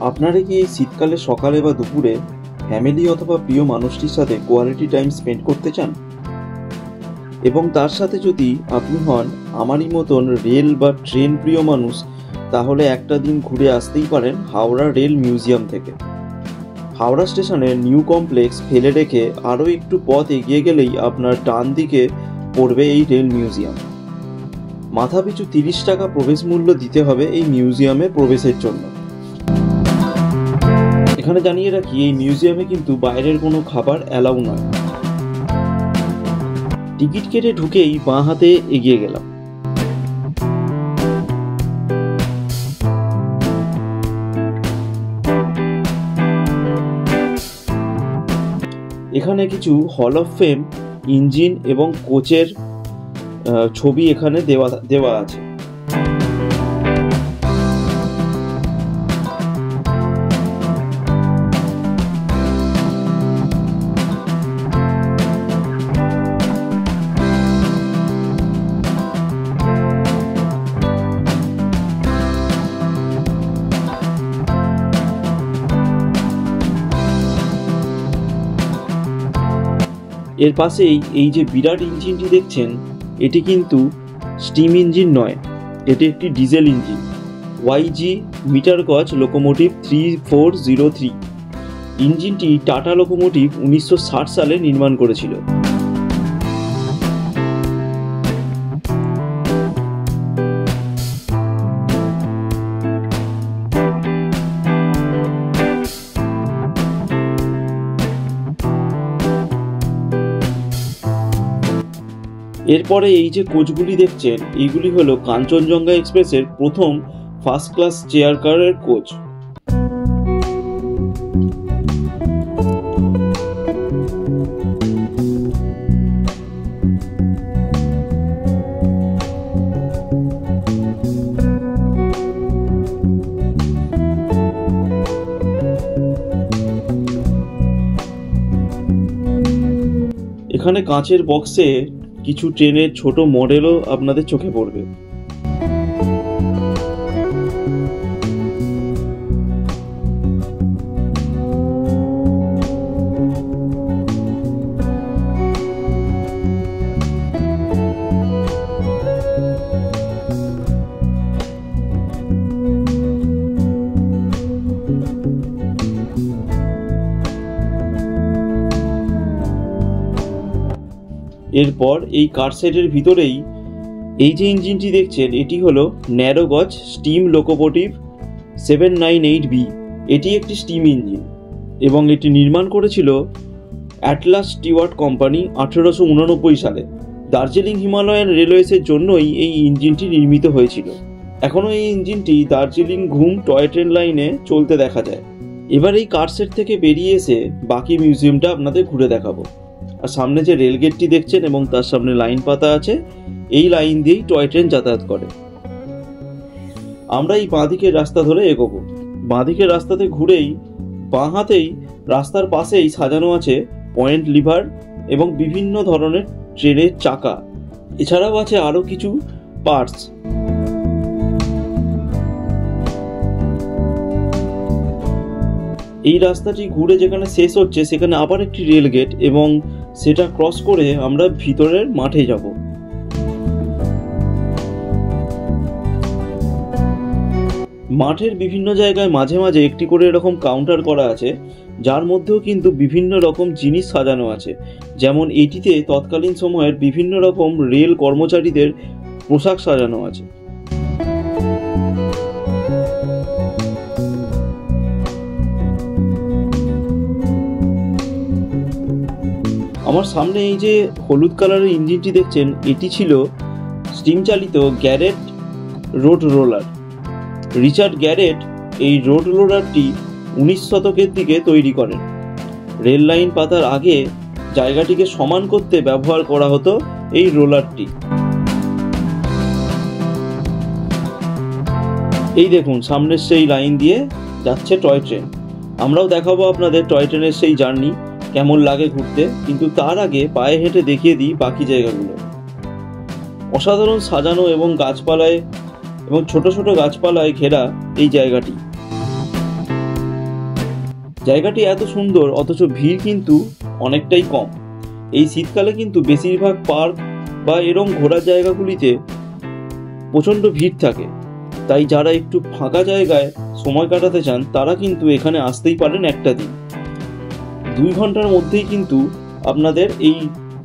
আপনারা কি এই শীতকালে সকালে বা দুপুরে ফ্যামিলি অথবা প্রিয় মানুষটির সাথে কোয়ালিটি টাইম স্পেন্ড করতে চান, এবং তার সাথে যদি আপনি হন আমারই মতন রেল বা ট্রেন প্রিয় মানুষ, তাহলে একটা দিন ঘুরে আসতেই পারেন হাওড়া রেল মিউজিয়াম থেকে। হাওড়া স্টেশনের নিউ কমপ্লেক্স ফেলে রেখে আরও একটু পথ এগিয়ে গেলেই আপনার ডান দিকে পড়বে এই রেল মিউজিয়াম। মাথাপিছু 30 টাকা প্রবেশ মূল্য দিতে হবে এই মিউজিয়ামে প্রবেশের জন্য। এখানে জানিয়ে রাখি, এই মিউজিয়ামে কিন্তু বাইরের কোনো খাবার অ্যালাউ নয়। টিকিট কেটে ঢুকেই বাঁ হাতে এগিয়ে গেলাম। এখানে কিছু হল অফ ফেম ইঞ্জিন এবং কোচের ছবি এখানে দেওয়া আছে। এর পাশেই এই যে বিরাট ইঞ্জিনটি দেখছেন, এটি কিন্তু স্টিম ইঞ্জিন নয়, এটি একটি ডিজেল ইঞ্জিন, YG মিটার গজ লোকোমোটিভ 3403। ইঞ্জিনটি টাটা লোকোমোটিভ 1960 সালে নির্মাণ করেছিল। এরপরে এই যে কোচগুলি দেখছেন, এইগুলি হলো কাঞ্চনজঙ্ঘা এক্সপ্রেসের প্রথম ফার্স্ট ক্লাস চেয়ার কারের কোচ। এখানে কাঁচের বক্সে কিছু ট্রেনের ছোট মডেলও আপনাদের চোখে পড়বে। এরপর এই কার সেটের ভিতরেই এই যে ইঞ্জিনটি দেখছেন, এটি হলো ন্যারো গজ স্টিম লোকোমোটিভ 798B। এটি একটি স্টিম ইঞ্জিন এবং এটি নির্মাণ করেছিল অ্যাটলাস স্টিওয়ার্ট কোম্পানি 1889 সালে। দার্জিলিং হিমালয়ান রেলওয়েসের জন্যই এই ইঞ্জিনটি নির্মিত হয়েছিল। এখনও এই ইঞ্জিনটি দার্জিলিং ঘুম টয় ট্রেন লাইনে চলতে দেখা যায়। এবার এই কার সেট থেকে বেরিয়ে এসে বাকি মিউজিয়ামটা আপনাদের ঘুরে দেখাবো। আর সামনে যে রেলগেটটি দেখছেন এবং তার সামনে লাইন পাতা আছে, এই লাইন দিয়েই টয় ট্রেন যাতায়াত করে। আমরা এই বাঁদিকের রাস্তা ধরে এগোবো। বাঁদিকের রাস্তাতে ঘুরেই বাঁ হাতেই রাস্তার পাশেই সাজানো আছে পয়েন্ট লিভার এবং বিভিন্ন ধরনের ট্রেনের চাকা। এছাড়াও আছে আরও কিছু পার্টস। এই রাস্তাটি ঘুরে যেখানে শেষ হচ্ছে সেখানে আবার একটি রেল গেট, এবং সেটা ক্রস করে আমরা ভিতরের মাঠে যাব। মাঠের বিভিন্ন জায়গায় মাঝে মাঝে একটি করে এরকম কাউন্টার করা আছে, যার মধ্যেও কিন্তু বিভিন্ন রকম জিনিস সাজানো আছে। যেমন এটিতে তৎকালীন সময়ের বিভিন্ন রকম রেল কর্মচারীদের পোশাক সাজানো আছে। আমার সামনে এই যে হলুদ কালারের ইঞ্জিনটি দেখছেন, এটি ছিল স্টিম চালিত গ্যারেট রোড রোলার। রিচার্ড গ্যারেট এই রোড রোলারটি 19 শতকের দিকে তৈরি করেন। রেল লাইন পাতার আগে জায়গাটিকে সমান করতে ব্যবহার করা হতো এই রোলারটি। এই দেখুন, সামনের সেই লাইন দিয়ে যাচ্ছে টয় ট্রেন। আমরাও দেখাবো আপনাদের টয় ট্রেনের সেই জার্নি কেমন লাগে ঘুরতে, কিন্তু তার আগে পায়ে হেঁটে দেখিয়ে দিই বাকি জায়গাগুলো। অসাধারণ সাজানো এবং গাছপালায় এবং ছোট ছোট গাছপালায় ঘেরা এই জায়গাটি। জায়গাটি এত সুন্দর, অথচ ভিড় কিন্তু অনেকটাই কম। এই শীতকালে কিন্তু বেশিরভাগ পার্ক বা এরকম ঘোরার জায়গাগুলিতে প্রচণ্ড ভিড় থাকে, তাই যারা একটু ফাঁকা জায়গায় সময় কাটাতে চান তারা কিন্তু এখানে আসতেই পারেন একটা দিন। 2 ঘন্টার মধ্যেই কিন্তু আপনাদের এই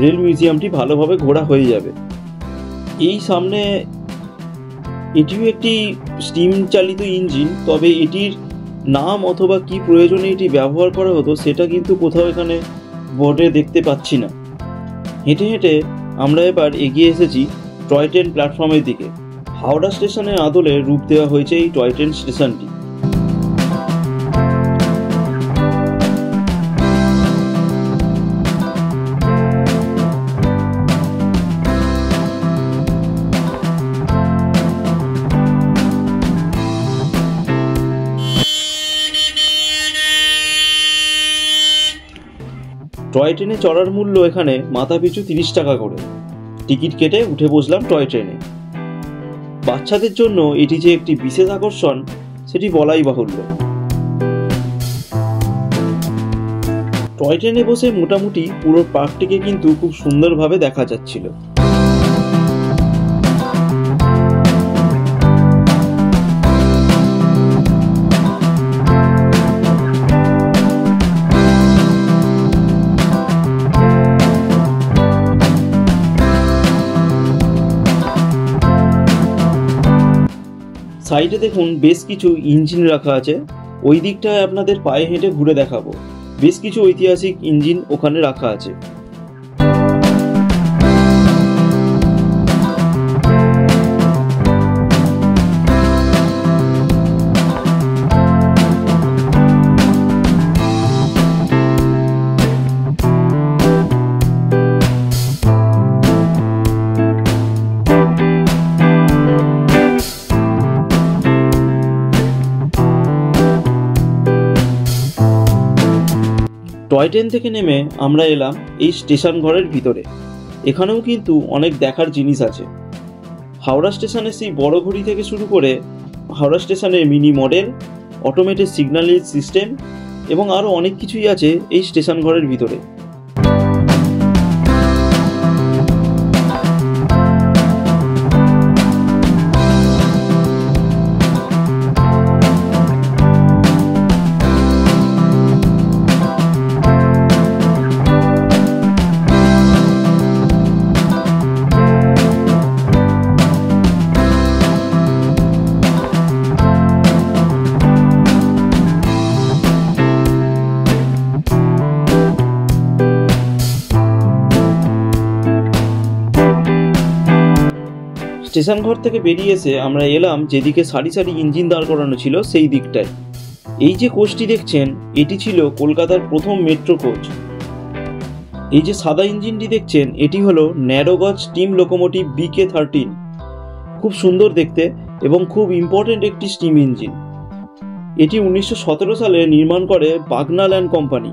রেল মিউজিয়ামটি ভালোভাবে ঘোরা হয়ে যাবে। এই সামনে এটিও একটি স্টিম চালিত ইঞ্জিন, তবে এটির নাম অথবা কি প্রয়োজনে এটি ব্যবহার করা হতো সেটা কিন্তু কোথাও এখানে বোর্ডে দেখতে পাচ্ছি না। হেঁটে হেঁটে আমরা এবার এগিয়ে এসেছি টয় ট্রেন প্ল্যাটফর্মের দিকে। হাওড়া স্টেশনের আদলে রূপ দেওয়া হয়েছে এই টয় ট্রেন স্টেশনটি। টয় ট্রেনে চড়ার মূল্য এখানে মাথাপিছু 30 টাকা করে। টিকিট কেটে উঠে বসলাম টয় ট্রেনে। বাচ্চাদের জন্য এটি যে একটি বিশেষ আকর্ষণ সেটি বলাই বাহুল্য। টয় ট্রেনে বসে মোটামুটি পুরো পার্কটিকে কিন্তু খুব সুন্দরভাবে দেখা যাচ্ছিল। সাইডে দেখুন বেশ কিছু ইঞ্জিন রাখা আছে, ওই দিকটায় আপনাদের পায়ে হেঁটে ঘুরে দেখাবো। বেশ কিছু ঐতিহাসিক ইঞ্জিন ওখানে রাখা আছে। টয় ট্রেন থেকে নেমে আমরা এলাম এই স্টেশন ঘরের ভিতরে। এখানেও কিন্তু অনেক দেখার জিনিস আছে। হাওড়া স্টেশনের সেই বড় ঘড়ি থেকে শুরু করে হাওড়া স্টেশনের mini model, automated signalling system এবং আরও অনেক কিছুই আছে এই স্টেশন ঘরের ভিতরে। স্টেশন ঘর থেকে বেরিয়ে এসে আমরা এলাম যেদিকে সারি সারি ইঞ্জিন দাঁড় করানো ছিল সেই দিকটায়। এই যে কোচটি দেখছেন এটি ছিল কলকাতার প্রথম মেট্রো কোচ। এই যে সাদা ইঞ্জিনটি দেখছেন এটি হলো ন্যারোগজ স্টিম লোকোমোটিভ BK13। খুব সুন্দর দেখতে এবং খুব ইম্পর্টেন্ট একটি স্টিম ইঞ্জিন। এটি 1917 সালে নির্মাণ করে বাগনাল অ্যান্ড কোম্পানি।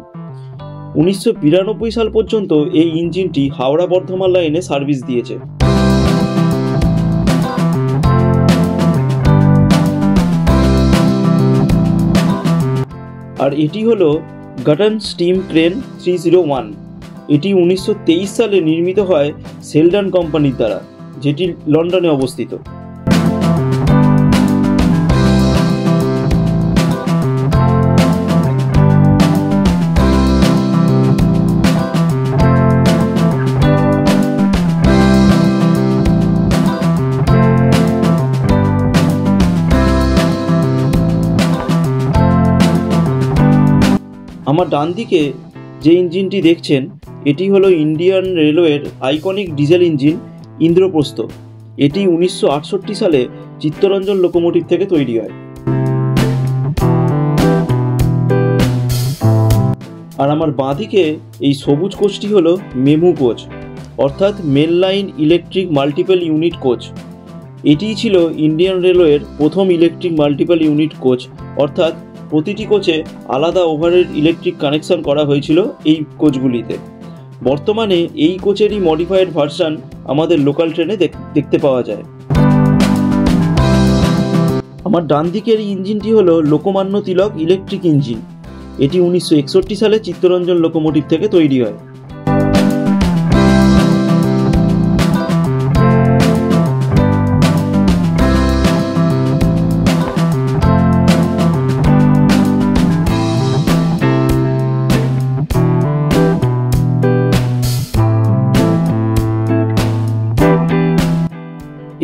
1992 সাল পর্যন্ত এই ইঞ্জিনটি হাওড়া বর্ধমান লাইনে সার্ভিস দিয়েছে। আর এটি হলো গাটন স্টিম ট্রেন 301। এটি 1923 সালে নির্মিত হয় সেলডন কোম্পানির দ্বারা, যেটি লন্ডনে অবস্থিত। আমার ডান দিকে যে ইঞ্জিনটি দেখছেন এটি হলো ইন্ডিয়ান রেলওয়ের আইকনিক ডিজেল ইঞ্জিন ইন্দ্রপ্রস্থ। এটি 1968 সালে চিত্তরঞ্জন লোকোমোটিভ থেকে তৈরি হয়। আর আমার বাঁ দিকে এই সবুজ কোচটি হলো মেমু কোচ, অর্থাৎ main line electric multiple unit coach. এটিই ছিল ইন্ডিয়ান রেলওয়ের প্রথম ইলেকট্রিক মাল্টিপল ইউনিট কোচ, অর্থাৎ প্রতিটি কোচে আলাদা ওভারহেড ইলেকট্রিক কানেকশন করা হয়েছিল এই কোচগুলিতে। বর্তমানে এই কোচেরই মডিফাইড ভার্সন আমাদের লোকাল ট্রেনে দেখতে পাওয়া যায়। আমার ডান দিকের ইঞ্জিনটি হলো লোকমান্য তিলক ইলেকট্রিক ইঞ্জিন। এটি 1961 সালে চিত্তরঞ্জন লোকোমোটিভ থেকে তৈরি হয়।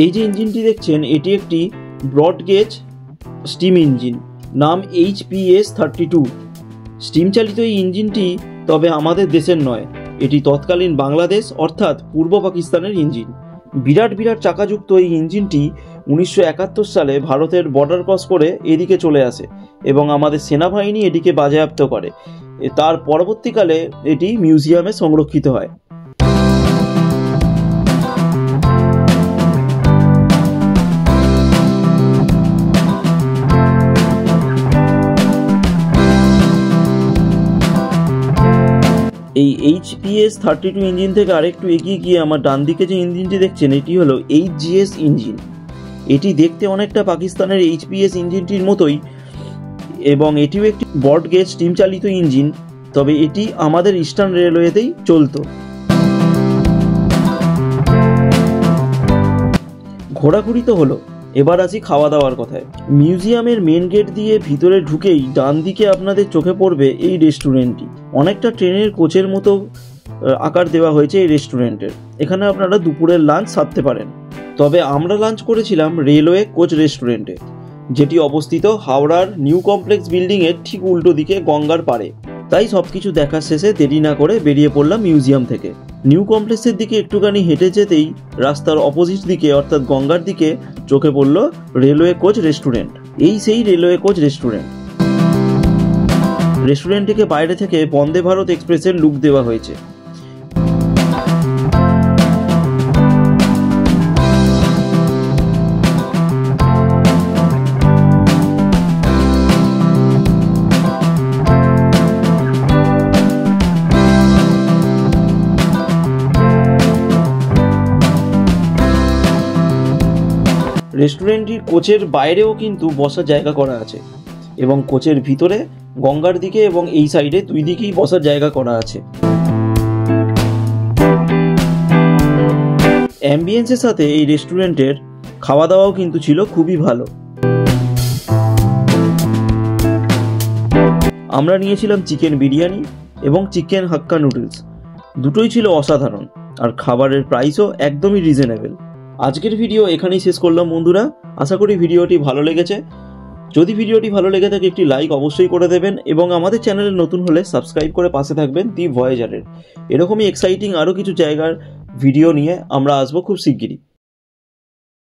এই যে ইঞ্জিনটি দেখছেন এটি একটি ব্রড গেজ স্টিম ইঞ্জিন, নাম HPS-32। স্টিম চালিত এই ইঞ্জিনটি তবে আমাদের দেশের নয়, এটি তৎকালীন বাংলাদেশ অর্থাৎ পূর্ব পাকিস্তানের ইঞ্জিন। বিরাট বিরাট চাকাযুক্ত এই ইঞ্জিনটি 1971 সালে ভারতের বর্ডার ক্রস করে এদিকে চলে আসে এবং আমাদের সেনাবাহিনী এটিকে বাজেয়াপ্ত করে। তার পরবর্তীকালে এটি মিউজিয়ামে সংরক্ষিত হয়। এই HPS-32 ইঞ্জিন থেকে আরেকটু এগিয়ে গিয়ে আমার ডান দিকে যে ইঞ্জিনটি দেখছেন এটি হলো HGS ইঞ্জিন। এটি দেখতে অনেকটা পাকিস্তানের HPS ইঞ্জিনটির মতোই এবং এটিও একটি ব্রড গেজ স্টিম চালিত ইঞ্জিন, তবে এটি আমাদের ইস্টার্ন রেলওয়েতেই চলতো। ঘোরাঘুরি তো হলো, এবার আসি খাওয়া দাওয়ার কথায়। মিউজিয়ামের মেন গেট দিয়ে ভিতরে ঢুকেই ডান দিকে আপনাদের চোখে পড়বে এই রেস্টুরেন্টটি। অনেকটা ট্রেনের কোচের মতো আকার দেওয়া হয়েছে এই রেস্টুরেন্টের। এখানে আপনারা দুপুরের লাঞ্চ সারতে পারেন। তবে আমরা লাঞ্চ করেছিলাম রেলওয়ে কোচ রেস্টুরেন্টে, যেটি অবস্থিত হাওড়ার নিউ কমপ্লেক্স বিল্ডিংয়ের ঠিক উল্টো দিকে গঙ্গার পাড়ে। তাই সব কিছু দেখার শেষে দেরি না করে বেরিয়ে পড়লাম মিউজিয়াম থেকে। নিউ কমপ্লেক্সের দিকে একটুখানি হেঁটে যেতেই রাস্তার অপোজিট দিকে অর্থাৎ গঙ্গার দিকে চোখে পড়ল রেলওয়ে কোচ রেস্টুরেন্ট। এই সেই রেলওয়ে কোচ রেস্টুরেন্ট। রেস্টুরেন্টটিকে বাইরে থেকে বন্দে ভারত এক্সপ্রেসের লুক দেওয়া হয়েছে। রেস্টুরেন্টটির কোচের বাইরেও কিন্তু বসার জায়গা করা আছে এবং কোচের ভিতরে গঙ্গার দিকে এবং এই সাইডে দুই দিকেই বসার জায়গা করা আছে। অ্যাম্বিয়েন্সের সাথে এই রেস্টুরেন্টের খাওয়া দাওয়াও কিন্তু ছিল খুবই ভালো। আমরা নিয়েছিলাম চিকেন বিরিয়ানি এবং চিকেন হাক্কা নুডলস, দুটোই ছিল অসাধারণ আর খাবারের প্রাইসও একদমই রিজনেবল। আজকের ভিডিও এখানেই শেষ করলাম বন্ধুরা। আশা করি ভিডিওটি ভালো লেগেছে। যদি ভিডিওটি ভালো লেগে থাকে একটি লাইক অবশ্যই করে দেবেন এবং আমাদের চ্যানেলে নতুন হলে সাবস্ক্রাইব করে পাশে থাকবেন দি ভয়েজারের। এরকমই এক্সাইটিং আরও কিছু জায়গার ভিডিও নিয়ে আমরা আসবো খুব শিগগিরই।